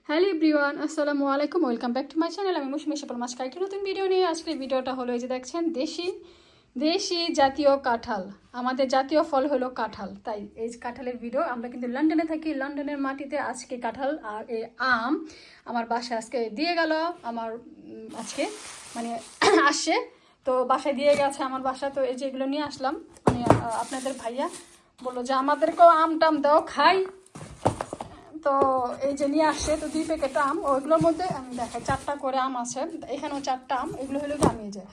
Hello everyone, আসসালামু আলাইকুম। Welcome back to my channel. আমি মুশমি সাপল মাস্কা একটি নতুন ভিডিও নিয়ে আজকে ভিডিওটা হলো এই যে দেখছেন দেশি জাতীয় কাঁঠাল। আমাদের জাতীয় ফল হলো কাঁঠাল, তাই এই কাঁঠালের ভিডিও। আমরা কিন্তু লন্ডনে থাকি, লন্ডনের মাটিতে আজকে কাঁঠাল আর এই আম আমার বাসায় আজকে দিয়ে গেল। আমার আজকে মানে আসে তো বাসায় দিয়ে গেছে আমার বাসা। তো এই যেগুলো নিয়ে আসলাম, মানে আপনাদের ভাইয়া বললো যে আমাদেরকেও আম টাম দাও খাই। তো এই যে নিয়ে আসছে, তো 2 প্যাকেট আম, ওইগুলোর মধ্যে আমি দেখাই 4টা করে আম আছে, এখানেও 4টা আম। এগুলো হলো আমি যে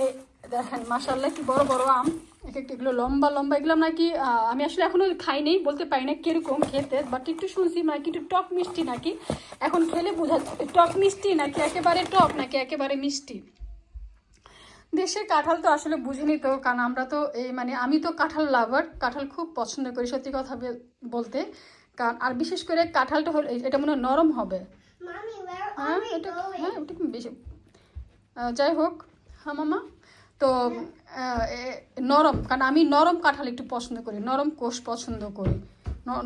এই দেখেন মাশাআল্লাহ কি বড় বড় আম, এক একটা এগুলো লম্বা লম্বা। এগুলো নাকি আমি আসলে এখনো খাইনি, বলতে পারি না কিরকম খেতে, বাট একটু শুনছি নাকি একটু টক মিষ্টি নাকি। এখন খেলে বোঝা টক মিষ্টি নাকি একেবারে টক নাকি একেবারে মিষ্টি। দেশের কাঁঠাল তো আসলে বুঝিনি তো, কারণ আমরা তো এই মানে আমি তো কাঁঠাল লাভার, কাঁঠাল খুব পছন্দ করি সত্যি কথা বলতে। কারণ আর বিশেষ করে কাঁঠালটা হলো এটা মনে হয় নরম হবে। হ্যাঁ এটা হ্যাঁ ওটা বেশি যাই হোক। হ্যাঁ মামা। তো নরম, কারণ আমি নরম কাঁঠাল একটু পছন্দ করি, নরম কোষ পছন্দ করি,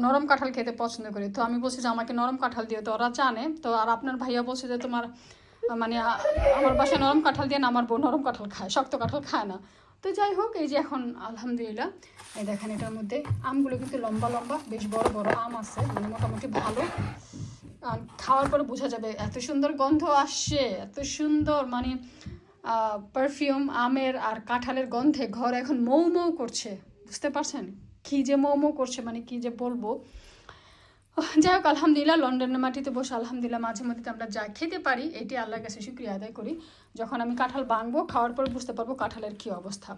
নরম কাঁঠাল খেতে পছন্দ করি। তো আমি বলছি যে আমাকে নরম কাঁঠাল দিও, তো ওরা জানে। তো আর আপনার ভাইয়া বলছে যে তোমার মানে আমার বাসায় নরম কাঁঠাল দিয়ে না, আমার বউ নরম কাঁঠাল খায়, শক্ত কাঁঠাল খায় না। তো যাই হোক, এই যে এখন আলহামদুলিল্লাহ এই দেখেন এটার মধ্যে আমগুলো কিন্তু লম্বা লম্বা বেশ বড় বড় আম আছে, মানে মোটামুটি ভালো। খাওয়ার পরে বোঝা যাবে, এত সুন্দর গন্ধ আসছে, এত সুন্দর মানে পারফিউম আমের আর কাঁঠালের গন্ধে ঘর এখন মৌ মৌ করছে। বুঝতে পারছেন কি যে মৌ মৌ করছে, মানে কি যে বলবো। যাই হোক আলহামদুলিল্লাহ, লন্ডনের মাটিতে বসে আলহামদুলিল্লাহ মাঝে মধ্যে আমরা যা খেতে পারি এটি আল্লাহর কাছে শুকরিয়া আদায় করি। যখন আমি কাঁঠাল ভাঙবো খাওয়ার পর বুঝতে পারবো কাঁঠালের কী অবস্থা।